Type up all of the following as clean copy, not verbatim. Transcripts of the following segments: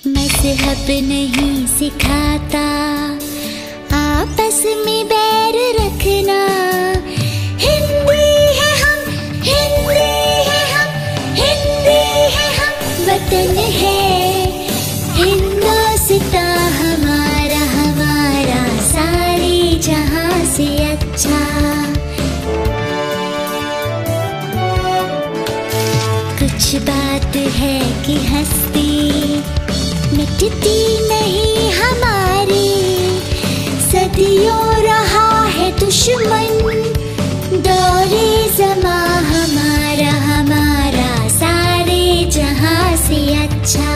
मज़हब नहीं सिखाता आपस में बैर रखना। हिंदी है हम, हिंदी है हम, हिंदी है हम, वतन है हिंदुस्तां हमारा, हमारा सारे जहां से अच्छा। कुछ बात है कि हस्ती मिटती नहीं हमारी, सदियों रहा है दुश्मन दौरे ज़मा हमारा, हमारा सारे जहां से अच्छा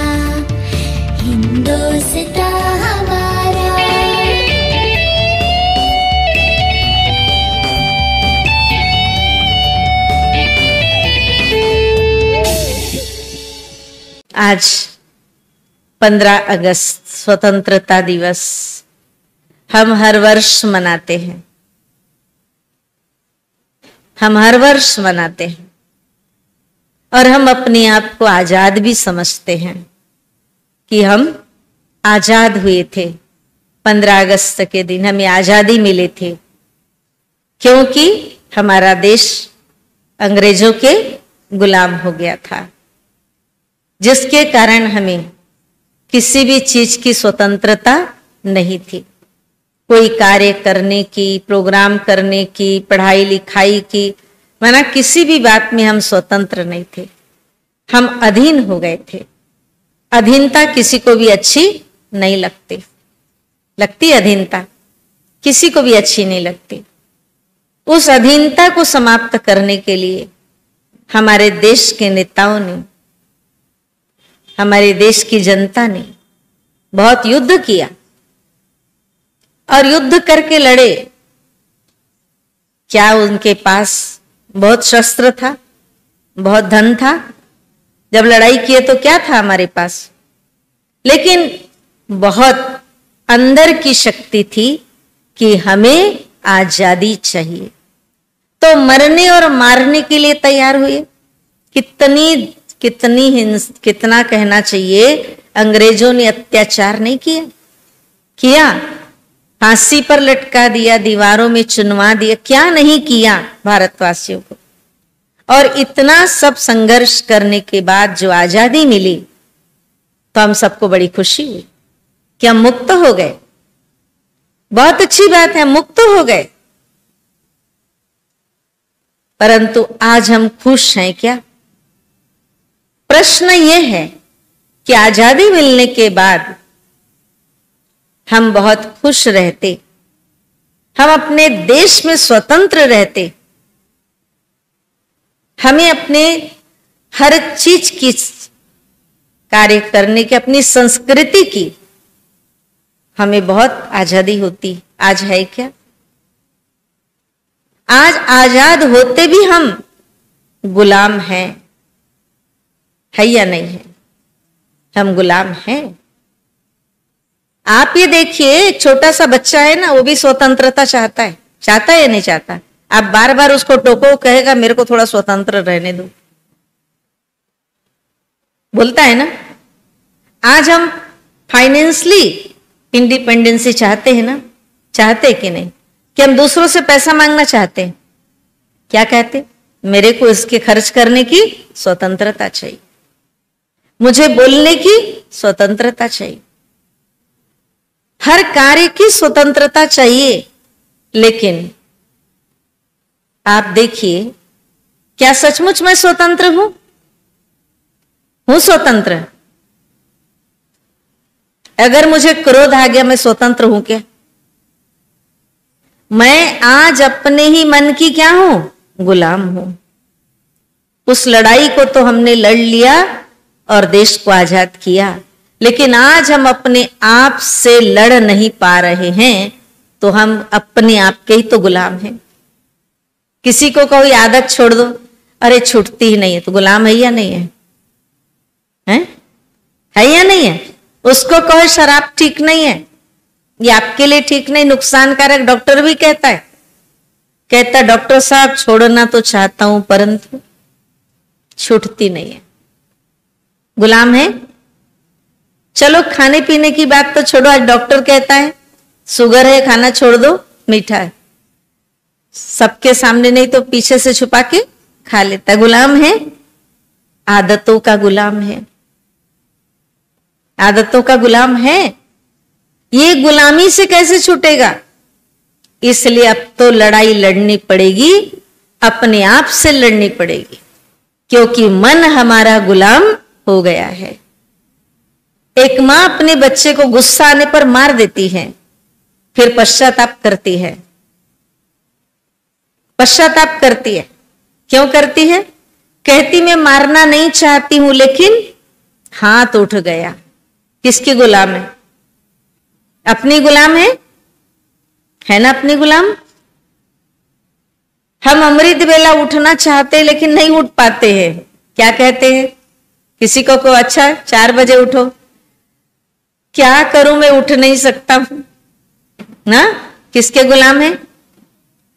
हिंदुस्तां हमारा। आज 15 अगस्त स्वतंत्रता दिवस हम हर वर्ष मनाते हैं, हम हर वर्ष मनाते हैं और हम अपने आप को आजाद भी समझते हैं कि हम आजाद हुए थे। 15 अगस्त के दिन हमें आजादी मिले थे क्योंकि हमारा देश अंग्रेजों के गुलाम हो गया था, जिसके कारण हमें किसी भी चीज की स्वतंत्रता नहीं थी। कोई कार्य करने की, प्रोग्राम करने की, पढ़ाई लिखाई की, माना किसी भी बात में हम स्वतंत्र नहीं थे, हम अधीन हो गए थे। अधीनता किसी को भी अच्छी नहीं लगती, लगती अधीनता किसी को भी अच्छी नहीं लगती। उस अधीनता को समाप्त करने के लिए हमारे देश के नेताओं ने, हमारे देश की जनता ने बहुत युद्ध किया और युद्ध करके लड़े। क्या उनके पास बहुत शस्त्र था, बहुत धन था? जब लड़ाई किए तो क्या था हमारे पास? लेकिन बहुत अंदर की शक्ति थी कि हमें आजादी चाहिए, तो मरने और मारने के लिए तैयार हुए। कितना कहना चाहिए, अंग्रेजों ने अत्याचार नहीं किया, फांसी पर लटका दिया, दीवारों में चुनवा दिया, क्या नहीं किया भारतवासियों को। और इतना सब संघर्ष करने के बाद जो आजादी मिली तो हम सबको बड़ी खुशी हुई कि हम मुक्त हो गए। बहुत अच्छी बात है, मुक्त हो गए। परंतु आज हम खुश हैं क्या? प्रश्न यह है कि आजादी मिलने के बाद हम बहुत खुश रहते, हम अपने देश में स्वतंत्र रहते, हमें अपने हर चीज की कार्य करने की, अपनी संस्कृति की हमें बहुत आजादी होती। आज है क्या? आज आजाद होते भी हम गुलाम हैं, है या नहीं है? हम गुलाम हैं। आप ये देखिए, एक छोटा सा बच्चा है ना, वो भी स्वतंत्रता चाहता है या नहीं चाहता? आप बार बार उसको टोको, कहेगा मेरे को थोड़ा स्वतंत्र रहने दो, बोलता है ना। आज हम फाइनेंशियली इंडिपेंडेंसी चाहते हैं ना? चाहते कि नहीं? कि हम दूसरों से पैसा मांगना चाहते हैं? क्या कहते? मेरे को इसके खर्च करने की स्वतंत्रता चाहिए, मुझे बोलने की स्वतंत्रता चाहिए, हर कार्य की स्वतंत्रता चाहिए। लेकिन आप देखिए, क्या सचमुच मैं स्वतंत्र हूं? हूं स्वतंत्र? अगर मुझे क्रोध आ गया, मैं स्वतंत्र हूं क्या? मैं आज अपने ही मन की क्या हूं? गुलाम हूं। उस लड़ाई को तो हमने लड़ लिया और देश को आजाद किया, लेकिन आज हम अपने आप से लड़ नहीं पा रहे हैं, तो हम अपने आप के ही तो गुलाम हैं। किसी को कोई आदत छोड़ दो, अरे छूटती ही नहीं है, तो गुलाम है या नहीं है? है या नहीं है? उसको कहो शराब ठीक नहीं है, ये आपके लिए ठीक नहीं, नुकसानकारक, डॉक्टर भी कहता है डॉक्टर साहब छोड़ना तो चाहता हूं परंतु छूटती नहीं है। गुलाम है। चलो खाने पीने की बात तो छोड़ो, आज डॉक्टर कहता है शुगर है, खाना छोड़ दो, मीठा है, सबके सामने नहीं तो पीछे से छुपा के खा लेता है। गुलाम है, आदतों का गुलाम है, आदतों का गुलाम है। ये गुलामी से कैसे छूटेगा? इसलिए अब तो लड़ाई लड़नी पड़ेगी, अपने आप से लड़नी पड़ेगी, क्योंकि मन हमारा गुलाम हो गया है। एक मां अपने बच्चे को गुस्सा आने पर मार देती है, फिर पश्चाताप करती है। पश्चाताप करती है, क्यों करती है? कहती मैं मारना नहीं चाहती हूं, लेकिन हाथ उठ गया। किसकी गुलाम है? अपनी गुलाम है ना, अपनी गुलाम। हम अमृत वेला उठना चाहते हैं लेकिन नहीं उठ पाते हैं। क्या कहते हैं? किसी को अच्छा 4 बजे उठो, क्या करूं मैं उठ नहीं सकता हूं ना। किसके गुलाम है?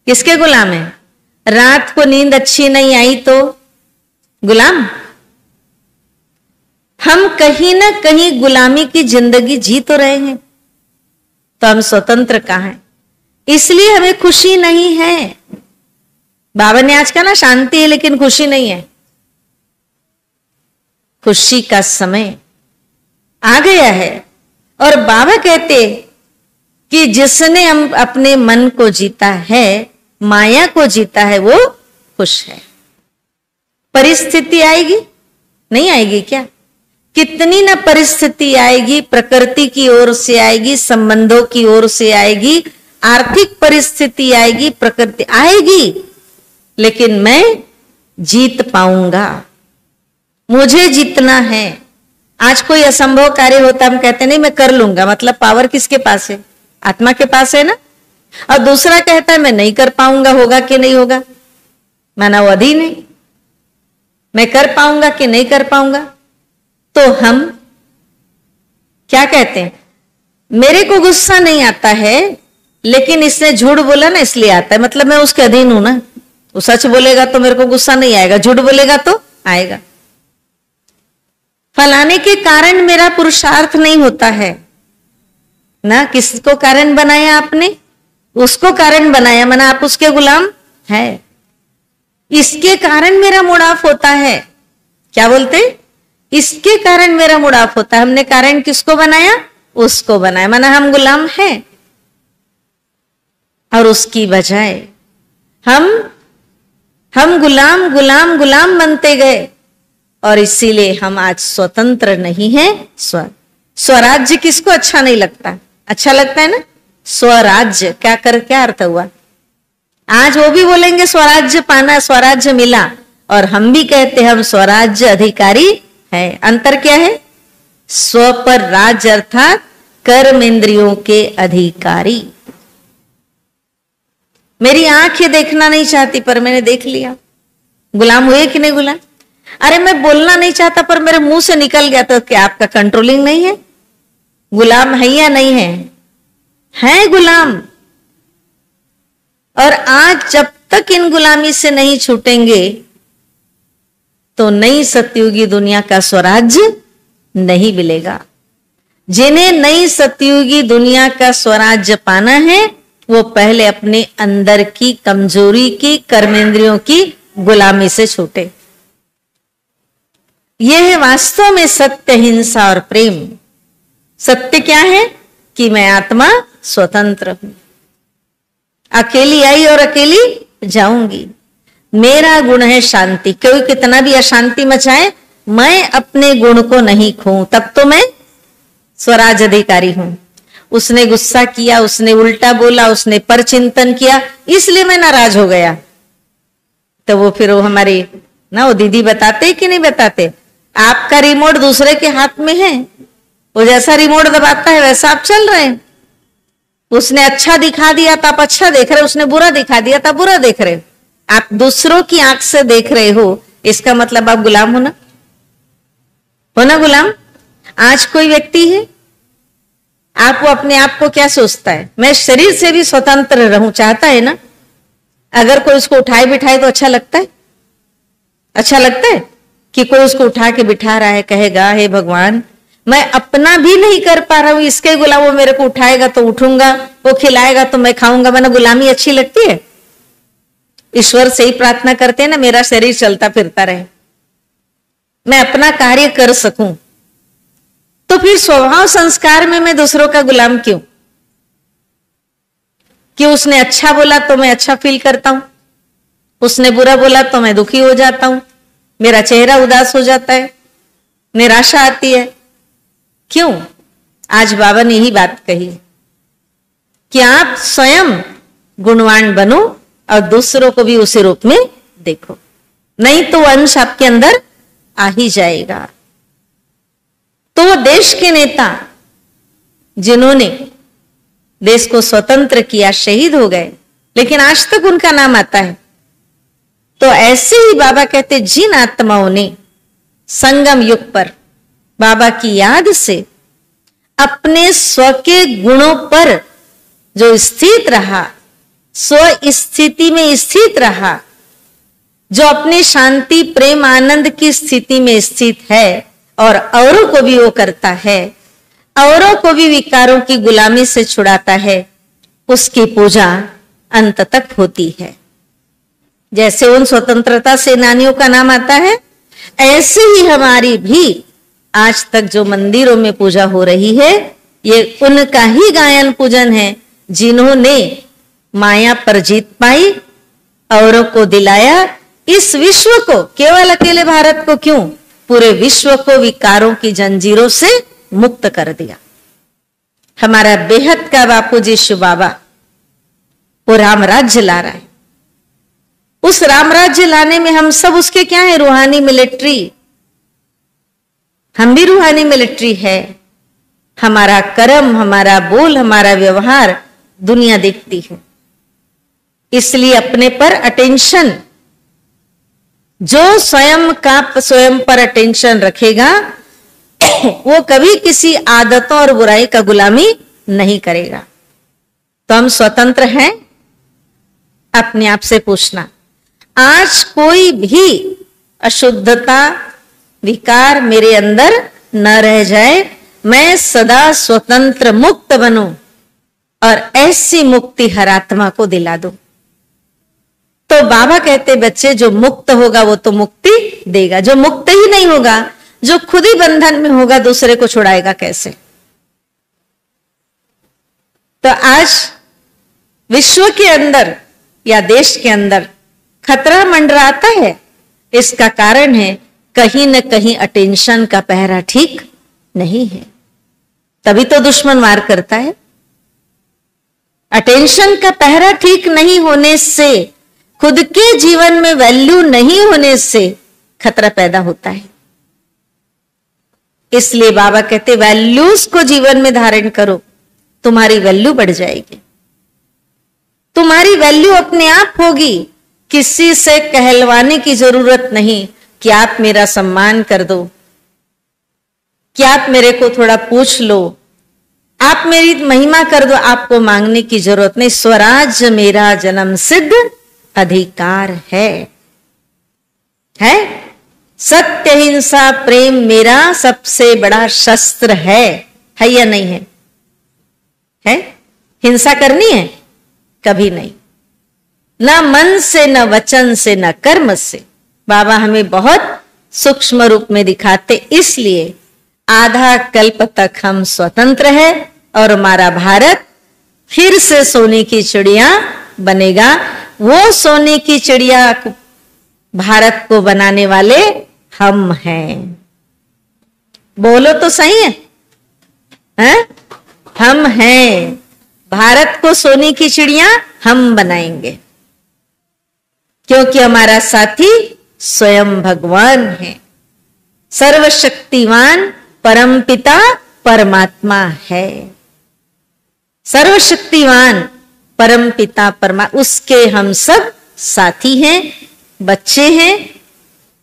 किसके गुलाम है? रात को नींद अच्छी नहीं आई तो गुलाम। हम कहीं ना कहीं गुलामी की जिंदगी जी तो रहे हैं, तो हम स्वतंत्र कहां हैं? इसलिए हमें खुशी नहीं है। बाबा ने आज कहा ना शांति है लेकिन खुशी नहीं है। खुशी का समय आ गया है और बाबा कहते कि जिसने हम अपने मन को जीता है, माया को जीता है, वो खुश है। परिस्थिति आएगी, नहीं आएगी क्या? कितनी ना परिस्थिति आएगी, प्रकृति की ओर से आएगी, संबंधों की ओर से आएगी, आर्थिक परिस्थिति आएगी, प्रकृति आएगी, लेकिन मैं जीत पाऊंगा। मुझे जीतना है। आज कोई असंभव कार्य होता हम कहते नहीं मैं कर लूंगा, मतलब पावर किसके पास है? आत्मा के पास है ना। और दूसरा कहता है मैं नहीं कर पाऊंगा, होगा कि नहीं होगा, माना वो अधीन है, मैं कर पाऊंगा कि नहीं कर पाऊंगा। तो हम क्या कहते हैं? मेरे को गुस्सा नहीं आता है लेकिन इसने झूठ बोला ना इसलिए आता है, मतलब मैं उसके अधीन हूं ना। वो सच बोलेगा तो मेरे को गुस्सा नहीं आएगा, झूठ बोलेगा तो आएगा। फलाने के कारण मेरा पुरुषार्थ नहीं होता है ना। किसको कारण बनाया आपने? उसको कारण बनाया, माना आप उसके गुलाम है। इसके कारण मेरा मूड ऑफ होता है, क्या बोलते? इसके कारण मेरा मूड ऑफ होता है। हमने कारण किसको बनाया? उसको बनाया, माना हम गुलाम हैं। और उसकी बजाय हम गुलाम गुलाम गुलाम बनते गए और इसीलिए हम आज स्वतंत्र नहीं हैं। स्वराज्य किसको अच्छा नहीं लगता? अच्छा लगता है ना स्वराज्य। क्या अर्थ हुआ? आज वो भी बोलेंगे स्वराज्य पाना, स्वराज्य मिला, और हम भी कहते हैं हम स्वराज्य अधिकारी है। अंतर क्या है? स्व पर राज्य अर्थात कर्म इंद्रियों के अधिकारी। मेरी आंख ये देखना नहीं चाहती पर मैंने देख लिया, गुलाम हुए कि नहीं गुलाम? अरे मैं बोलना नहीं चाहता पर मेरे मुंह से निकल गया, तो क्या आपका कंट्रोलिंग नहीं है? गुलाम है या नहीं है? है गुलाम। और आज जब तक इन गुलामी से नहीं छूटेंगे तो नई सतयुगी दुनिया का स्वराज्य नहीं मिलेगा। जिन्हें नई सतयुगी दुनिया का स्वराज्य पाना है वो पहले अपने अंदर की कमजोरी की, कर्मेंद्रियों की गुलामी से छूटे। यह है वास्तव में सत्य, हिंसा और प्रेम। सत्य क्या है कि मैं आत्मा स्वतंत्र हूं, अकेली आई और अकेली जाऊंगी। मेरा गुण है शांति। कोई कितना भी अशांति मचाए, मैं अपने गुण को नहीं खोऊं, तब तो मैं स्वराज अधिकारी हूं। उसने गुस्सा किया, उसने उल्टा बोला, उसने परचिंतन किया, इसलिए मैं नाराज हो गया। तो वो फिर वो हमारी ना वो दीदी बताते कि नहीं बताते, आपका रिमोट दूसरे के हाथ में है, वो जैसा रिमोट दबाता है वैसा आप चल रहे हैं। उसने अच्छा दिखा दिया तो आप अच्छा देख रहे, उसने बुरा दिखा दिया तो आप बुरा देख रहे। आप दूसरों की आंख से देख रहे हो, इसका मतलब आप गुलाम हो ना गुलाम। आज कोई व्यक्ति है, आप वो अपने आप को क्या सोचता है, मैं शरीर से भी स्वतंत्र रहूं, चाहता है ना। अगर कोई उसको उठाए बिठाए तो अच्छा लगता है, अच्छा लगता है कि कोई उसको उठा के बिठा रहा है, कहेगा हे भगवान मैं अपना भी नहीं कर पा रहा हूं, इसके गुलाम वो मेरे को उठाएगा तो उठूंगा, वो खिलाएगा तो मैं खाऊंगा। मैंने गुलामी अच्छी लगती है? ईश्वर से ही प्रार्थना करते हैं ना, मेरा शरीर चलता फिरता रहे, मैं अपना कार्य कर सकूं। तो फिर स्वभाव संस्कार में मैं दूसरों का गुलाम क्यों? कि उसने अच्छा बोला तो मैं अच्छा फील करता हूं, उसने बुरा बोला तो मैं दुखी हो जाता हूं, मेरा चेहरा उदास हो जाता है, निराशा आती है। क्यों? आज बाबा ने यही बात कही कि आप स्वयं गुणवान बनो और दूसरों को भी उसी रूप में देखो, नहीं तो अंश आपके अंदर आ ही जाएगा। तो वो देश के नेता जिन्होंने देश को स्वतंत्र किया शहीद हो गए, लेकिन आज तक उनका नाम आता है। तो ऐसे ही बाबा कहते जिन आत्माओं ने संगम युग पर बाबा की याद से अपने स्व के गुणों पर जो स्थित रहा, स्व स्थिति में स्थित रहा, जो अपनी शांति प्रेम आनंद की स्थिति में स्थित है और औरों को भी वो करता है, औरों को भी विकारों की गुलामी से छुड़ाता है, उसकी पूजा अंत तक होती है। जैसे उन स्वतंत्रता सेनानियों का नाम आता है, ऐसे ही हमारी भी आज तक जो मंदिरों में पूजा हो रही है, ये उनका ही गायन पूजन है जिन्होंने माया पर जीत पाई, औरों को दिलाया, इस विश्व को, केवल अकेले भारत को क्यों, पूरे विश्व को विकारों की जंजीरों से मुक्त कर दिया। हमारा बेहद का बापू जी शिव बाबा वो राम राज्य ला रहा है। उस राम राज्य लाने में हम सब उसके क्या है, रूहानी मिलिट्री। हम भी रूहानी मिलिट्री है। हमारा कर्म, हमारा बोल, हमारा व्यवहार दुनिया देखती है, इसलिए अपने पर अटेंशन, जो स्वयं पर अटेंशन रखेगा वो कभी किसी आदतों और बुराई का गुलामी नहीं करेगा। तो हम स्वतंत्र हैं? अपने आप से पूछना। आज कोई भी अशुद्धता विकार मेरे अंदर न रह जाए, मैं सदा स्वतंत्र मुक्त बनूं और ऐसी मुक्ति हर आत्मा को दिला दूं। तो बाबा कहते बच्चे जो मुक्त होगा वो तो मुक्ति देगा, जो मुक्त ही नहीं होगा, जो खुद ही बंधन में होगा, दूसरे को छुड़ाएगा कैसे? तो आज विश्व के अंदर या देश के अंदर खतरा मंडराता है, इसका कारण है कहीं न कहीं अटेंशन का पहरा ठीक नहीं है, तभी तो दुश्मन वार करता है। अटेंशन का पहरा ठीक नहीं होने से, खुद के जीवन में वैल्यू नहीं होने से खतरा पैदा होता है। इसलिए बाबा कहते वैल्यूज को जीवन में धारण करो, तुम्हारी वैल्यू बढ़ जाएगी, तुम्हारी वैल्यू अपने आप होगी। किसी से कहलवाने की जरूरत नहीं कि आप मेरा सम्मान कर दो, कि आप मेरे को थोड़ा पूछ लो, आप मेरी महिमा कर दो, आपको मांगने की जरूरत नहीं। स्वराज मेरा जन्म सिद्ध अधिकार है। सत्य हिंसा प्रेम मेरा सबसे बड़ा शस्त्र है या नहीं है? है? हिंसा करनी है? कभी नहीं। न मन से, न वचन से, न कर्म से। बाबा हमें बहुत सूक्ष्म रूप में दिखाते, इसलिए आधा कल्प तक हम स्वतंत्र है और हमारा भारत फिर से सोने की चिड़िया बनेगा। वो सोने की चिड़िया भारत को बनाने वाले हम हैं। बोलो तो सही है, हैं? हम हैं। भारत को सोने की चिड़िया हम बनाएंगे, क्योंकि हमारा साथी स्वयं भगवान है। सर्वशक्तिवान परमपिता परमात्मा है। सर्वशक्तिवान परमपिता परमात्मा, उसके हम सब साथी हैं, बच्चे हैं।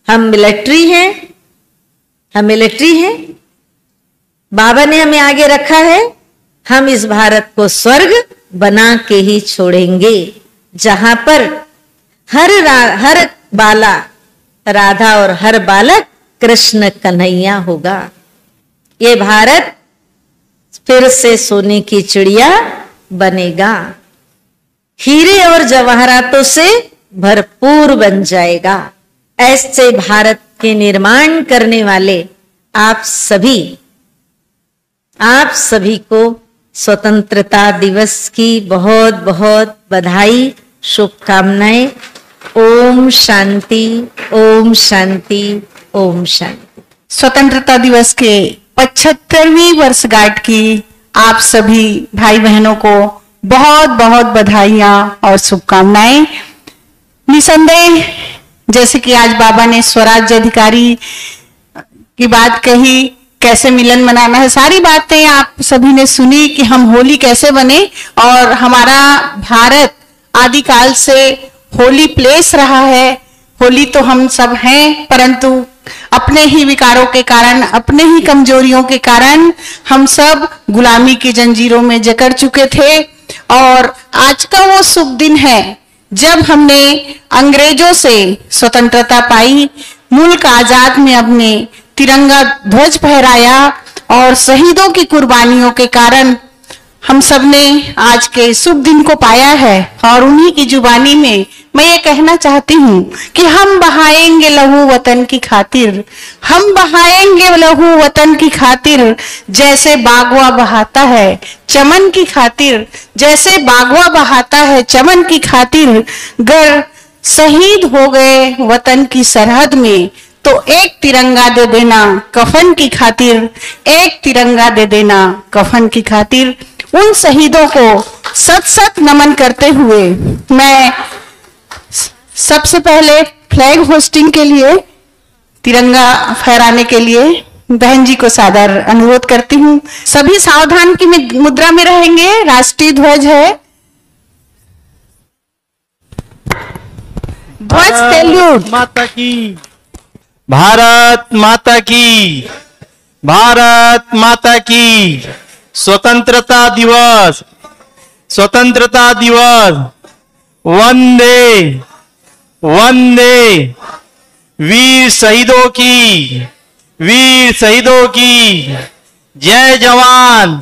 हम मिलिट्री हैं, हम मिलिट्री हैं। बाबा ने हमें आगे रखा है, हम इस भारत को स्वर्ग बना के ही छोड़ेंगे, जहां पर हर बाला राधा और हर बालक कृष्ण कन्हैया होगा। ये भारत फिर से सोने की चिड़िया बनेगा, हीरे और जवाहरातों से भरपूर बन जाएगा। ऐसे भारत के निर्माण करने वाले आप सभी को स्वतंत्रता दिवस की बहुत बहुत बधाई, शुभकामनाएं। ओम शांति, ओम शांति, ओम शांति। स्वतंत्रता दिवस के 75वीं वर्षगांठ की आप सभी भाई बहनों को बहुत बहुत बधाइयां और शुभकामनाएं। निसंदेह जैसे कि आज बाबा ने स्वराज्य अधिकारी की बात कही, कैसे मिलन मनाना है, सारी बातें आप सभी ने सुनी कि हम होली कैसे बने। और हमारा भारत आदिकाल से होली प्लेस रहा है। होली तो हम सब हैं, परंतु अपने ही विकारों के कारण, अपने ही कमजोरियों के कारण हम सब गुलामी की जंजीरों में जकड़ चुके थे। और आज का वो शुभ दिन है जब हमने अंग्रेजों से स्वतंत्रता पाई, मुल्क आजाद में अपने तिरंगा ध्वज फहराया और शहीदों की कुर्बानियों के कारण हम सब ने आज के शुभ दिन को पाया है। और उन्हीं की जुबानी में मैं ये कहना चाहती हूँ कि हम बहाएंगे लहू वतन की खातिर, हम बहाएंगे लहू वतन की खातिर, जैसे बागवा बहाता है चमन की खातिर, जैसे बागवा बहाता है चमन की खातिर। गर शहीद हो गए वतन की सरहद में तो एक तिरंगा दे देना कफन की खातिर, एक तिरंगा दे देना कफन की खातिर। उन शहीदों को सत सत नमन करते हुए मैं सबसे पहले फ्लैग होस्टिंग के लिए, तिरंगा फहराने के लिए बहन जी को सादर अनुरोध करती हूँ। सभी सावधान की मुद्रा में रहेंगे। राष्ट्रीय ध्वज है, ध्वज सैल्यूट। माता की, भारत माता की, भारत माता की। स्वतंत्रता दिवस, स्वतंत्रता दिवस। वंदे वंदे। वीर शहीदों की, वीर शहीदों की जय जवान,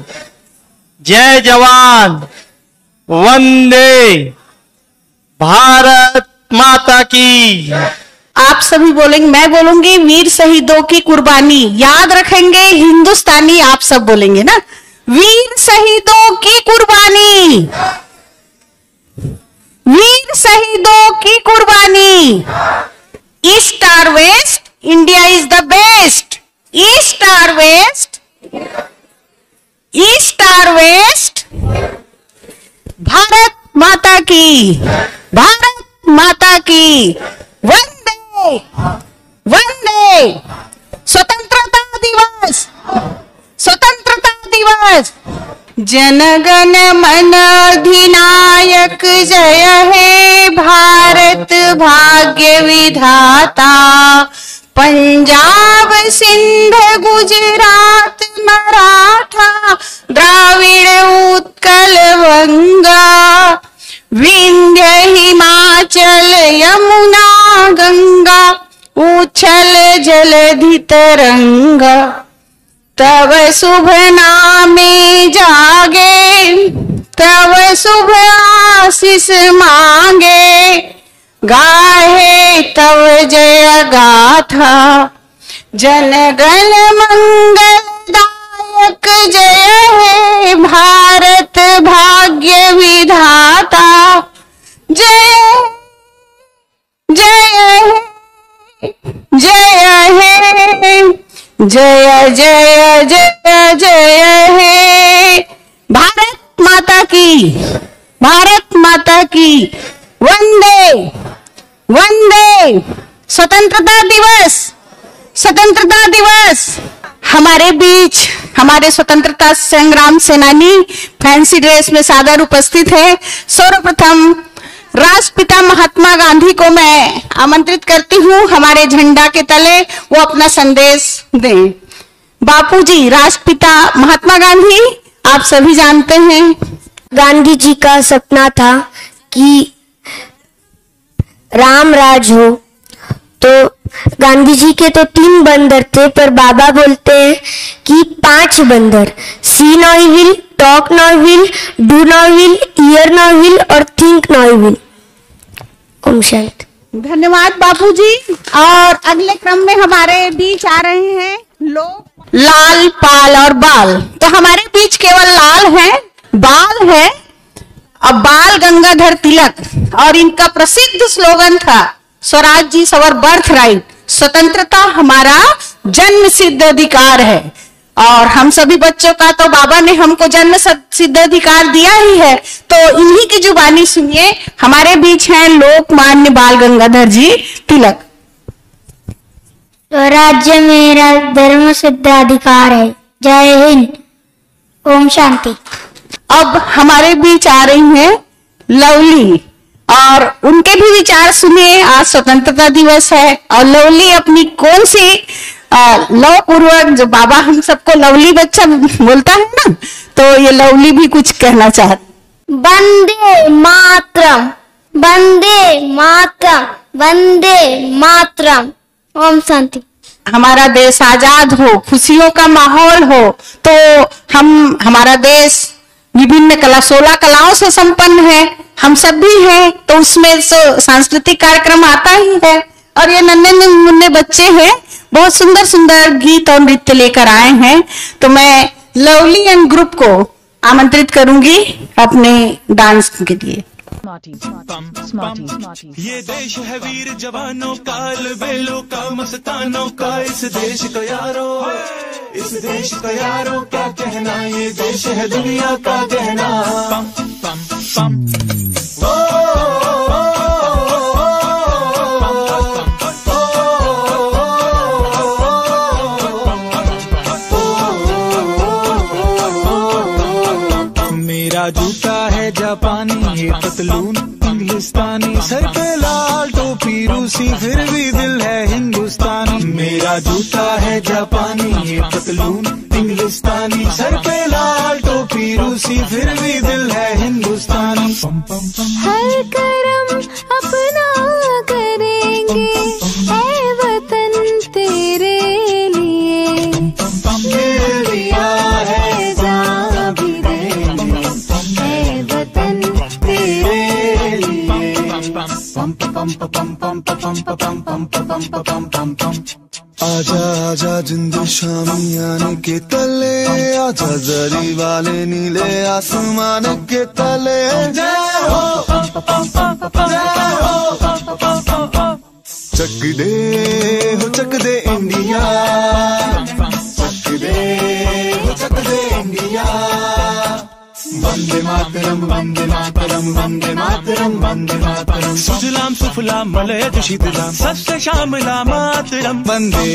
जय जवान। वंदे भारत माता की। आप सभी बोलेंगे, मैं बोलूंगी वीर शहीदों की कुर्बानी। याद रखेंगे हिंदुस्तानी, आप सब बोलेंगे ना, वीर शहीदों की कुर्बानी, वीर शहीदों की कुर्बानी। ईस्ट और west, India is the best. East और वेस्ट, ईस्ट और वेस्ट। भारत माता की, भारत माता की। वंदे वंदे। स्वतंत्रता दिवस, स्वतंत्रता दिवस। जनगण मन अधिनायक जय हे भारत भाग्य विधाता। पंजाब सिंध गुजरात मराठा द्राविड़ उत्कल गंगा। विंध्य हिमाचल यमुना गंगा उछल जलधि तरंगा। तब शुभ नामे जागे, तब शुभ आशीष मांगे, गाहे तब जय गाथा, जन गण मंगलदायक जय है भारत भाग्य विधाता, जय जय जय है, जय जय जय जय है। भारत माता की, भारत माता की वंदे वंदे। स्वतंत्रता दिवस, स्वतंत्रता दिवस। हमारे बीच हमारे स्वतंत्रता संग्राम सेनानी फैंसी ड्रेस में सादर उपस्थित है। सर्वप्रथम राष्ट्रपिता महात्मा गांधी को मैं आमंत्रित करती हूँ हमारे झंडा के तले वो अपना संदेश दें। बापूजी, राष्ट्रपिता महात्मा गांधी आप सभी जानते हैं, गांधी जी का सपना था कि राम राज हो। तो गांधी जी के तो 3 बंदर थे, पर बाबा बोलते हैं कि 5 बंदर, see not evil, talk not evil, do not evil, hear not evil और think not evil. Om Shanti. धन्यवाद बापूजी। और अगले क्रम में हमारे बीच आ रहे हैं लोग लाल, पाल और बाल। तो हमारे बीच केवल लाल है, बाल है। अब बाल गंगाधर तिलक, और इनका प्रसिद्ध स्लोगन था स्वराज जी अवर बर्थ राइट, स्वतंत्रता हमारा जन्म सिद्ध अधिकार है। और हम सभी बच्चों का तो बाबा ने हमको जन्म सिद्ध अधिकार दिया ही है। तो इन्हीं की जुबानी सुनिए। हमारे बीच हैं लोकमान्य बाल गंगाधर जी तिलक। स्वराज्य मेरा धर्म सिद्ध अधिकार है। जय हिंद। ओम शांति। अब हमारे बीच आ रही हैं लवली, और उनके भी विचार सुनिए। आज स्वतंत्रता दिवस है और लवली अपनी कौन सी लव पूर्वक, जो बाबा हम सबको लवली बच्चा बोलता है ना, तो ये लवली भी कुछ कहना चाहती। वंदे मातरम, वंदे मातरम, वंदे मातरम। ओम शांति। हमारा देश आजाद हो, खुशियों का माहौल हो, तो हमारा देश विभिन्न 16 कलाओं से संपन्न है। हम सब भी हैं, तो उसमें सांस्कृतिक कार्यक्रम आता ही है। और ये नन्हे मुन्ने बच्चे हैं, बहुत सुंदर सुंदर गीत और नृत्य लेकर आए हैं। तो मैं लवली एंड ग्रुप को आमंत्रित करूंगी अपने डांस के लिए। ये देश है वीर जवानों का, बेलों का, मस्तानों का, इस देश का यारो, इस देश का यारो क्या कहना, ये देश है दुनिया का कहना। पम पम पम मेरा जूता है जापानी, ये पतलून इंग्लिस्तानी, सर पे लाल टोपी रूसी, फिर भी दिल है हिंदुस्तानी। मेरा जूता है जापानी, ये पतलून इंग्लिस्तानी, सर पे लाल टोपी रूसी, फिर भी दिल है हिंदुस्तानी। हर करम अपना करेंगे ऐ वतन तेरे लिए, दिया है जान भी देंगे ऐ वतन तेरे लिए। आजा आजा जिंद शामियाने के तले, आजा जरी वाले नीले आसमान के तले। जय हो चक दे इंडिया, चक दे इंडिया। वंदे मातरम, वंदे मातरम, वंदे मातरम, वंदे मातरम। सुजलाम सुफलाम मलयज शीतलाम, सस्य श्यामला मातरम। वंदे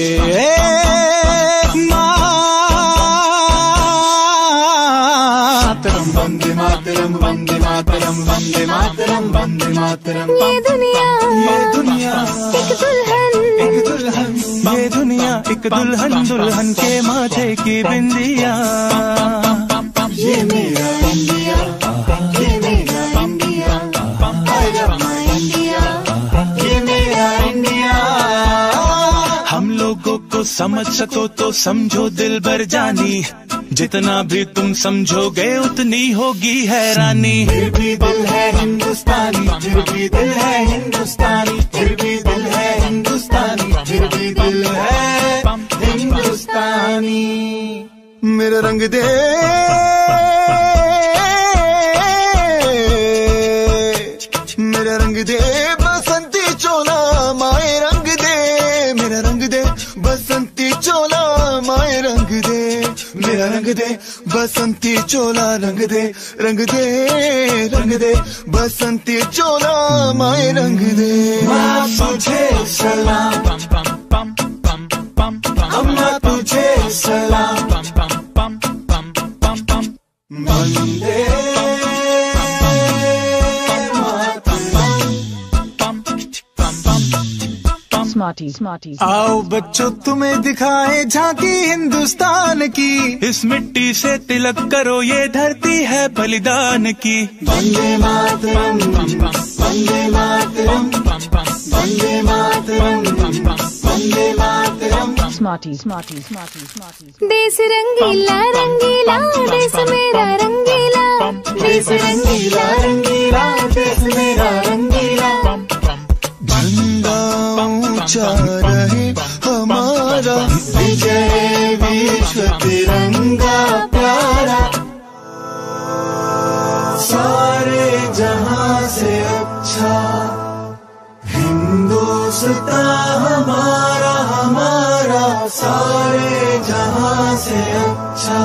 मातरम, वंदे मातरम, वंदे मातरम, वंदे मातरम, वंदे मातरम। ये दुनिया एक दुल्हन, एक दुल्हन, ये दुनिया एक दुल्हन, दुल्हन के माथे की बिंदिया। ये मेरा इंडिया, ये मेरा India, I love my India, ये मेरा इंडिया। हम लोगों को समझ सको तो समझो दिल भर जानी, जितना भी तुम समझोगे उतनी होगी हैरानी। फिर भी दिल है हिंदुस्तानी, फिर भी दिल है हिंदुस्तानी, फिर भी दिल है हिंदुस्तानी, फिर भी दिल है हिंदुस्तानी। मेरा रंग दे मेरा रंग दे बसंती चोला माए रंग दे, मेरा रंग दे बसंती चोला माए रंग दे, मेरा रंग दे बसंती चोला रंग दे, रंग दे रंग दे बसंती चोला माए रंग दे। माँ तुझे सलाम, अम्मा तुझे सलाम, वंदे आओ बच्चों तुम्हें दिखाए झांकी हिंदुस्तान की, इस मिट्टी से तिलक करो ये धरती है बलिदान की। वंदे मातरम, वंदे मातरम, वंदे मातरम, वंदे मातरम। देश रंगीला रंगीला देश मेरा रंगीला, देश रंगीला रंगीला देश मेरा रंगीला। झंडा ऊंचा रहे हमारा, विजय विश्व तिरंगा प्यारा, सारे जहां से अच्छा हिंदुस्तान हमारा, हमारा सारे जहां से अच्छा।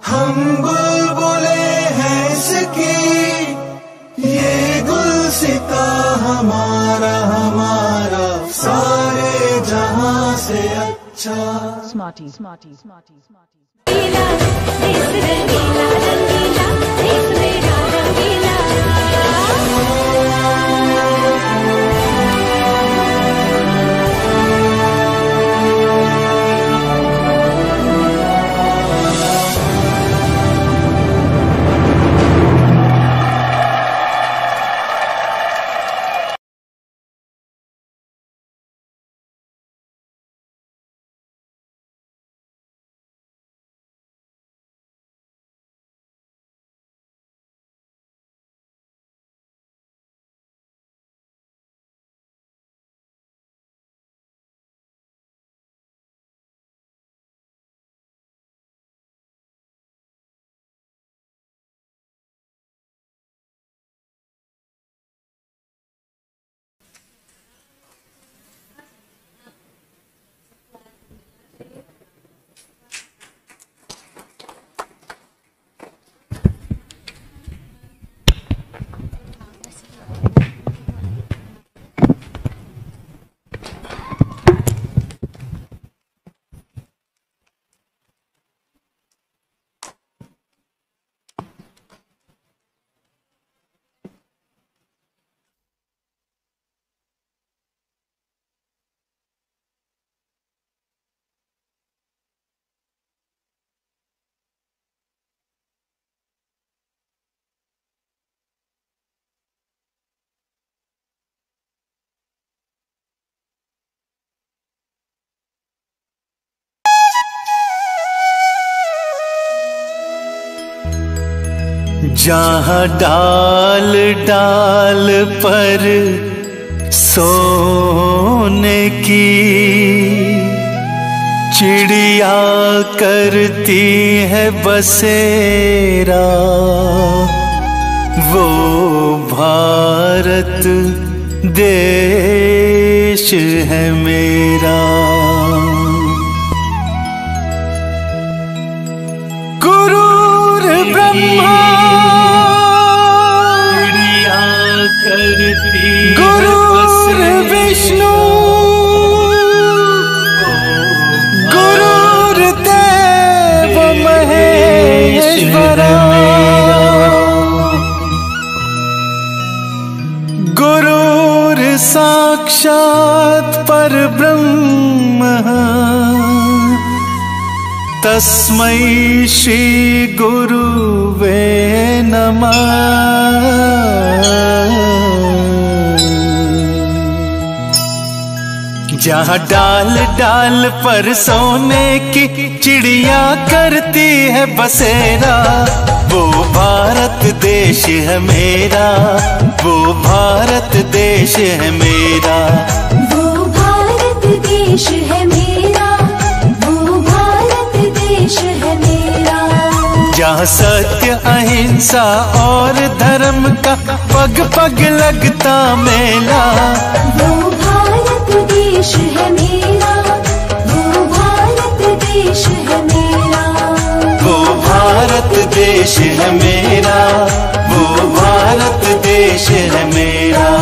हम बुलबुले हैं इसकी, ये गुलसिता हमारा, हमारा सारे जहां से अच्छा। देश रंगीला रंगीला देश मेरा रंगीला। जहाँ डाल डाल पर सोने की चिड़िया करती है बसेरा, वो भारत देश है मेरा। गुरूर ब्रह्मा गुरुर विष्णु गुरुर देव महेश्वरा, गुरुर साक्षात् परब्रह्म, तस्मै श्री गुरुवे नमः। जहाँ डाल डाल पर सोने की चिड़िया करती है बसेरा, वो भारत देश है मेरा, वो भारत देश है मेरा, वो भारत देश है मेरा, वो भारत देश है मेरा। जहाँ सत्य अहिंसा और धर्म का पग पग लगता मेला, वो भारत देश है मेरा, वो भारत देश है मेरा, वो भारत देश है मेरा, वो भारत देश है मेरा।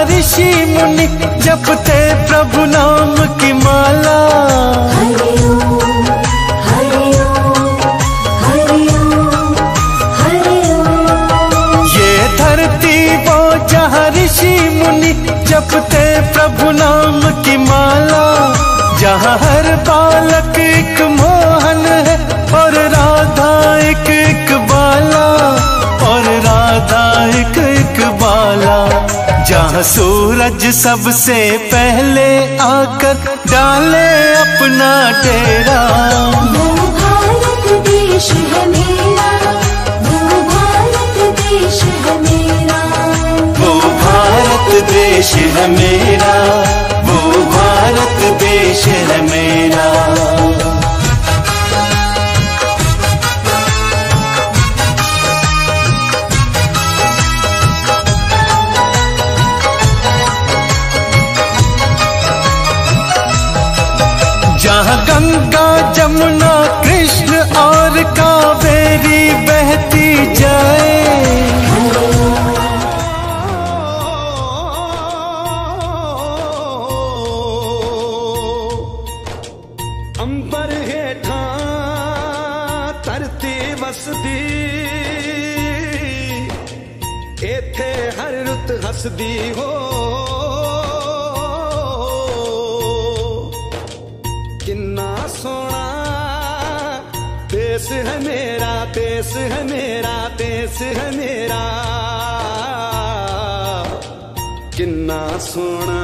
ऋषि मुनि जपते प्रभु नाम की माला, हरि ओम हरि ओम हरि ओम हरि ओम। ये धरती वो जहाँ ऋषि मुनि जपते प्रभु नाम की माला, जहाँ हर बालक एक मोहन है और राधा एक बाला, और राधा एक बाला, जहाँ सूरज सबसे पहले आकर डाले अपना डेरा, वो भारत देश है मेरा, वो भारत देश है मेरा, वो भारत देश है मेरा, वो भारत देश है मेरा। जहाँ गंगा जमुना कृष्ण और कावेरी बहती जाए, अंबर हेठा धरती वसदी, एथे हर रुत हसदी हो, किन्ना सोना देश है मेरा, देश है मेरा, देश है मेरा, किन्ना सोना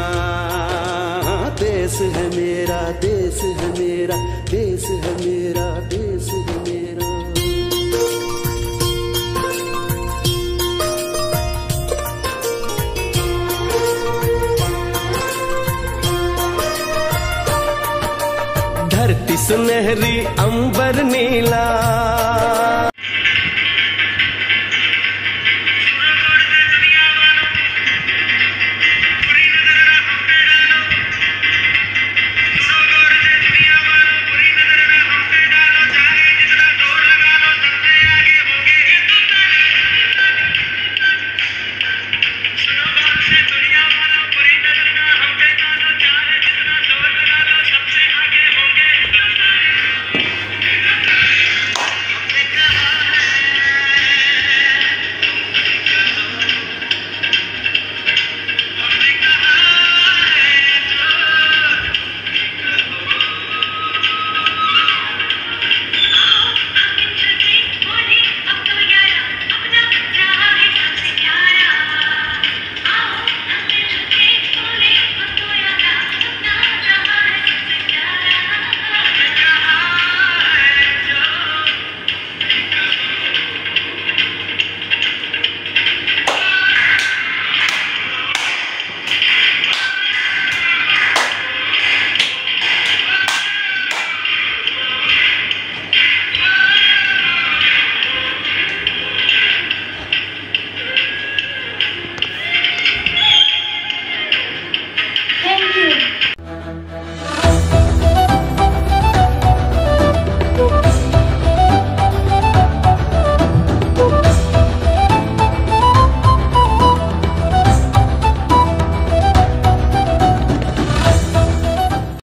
देश है मेरा, देश है मेरा, देश है मेरा, देश है मेरा। धरती सुनहरी अंबर नीला,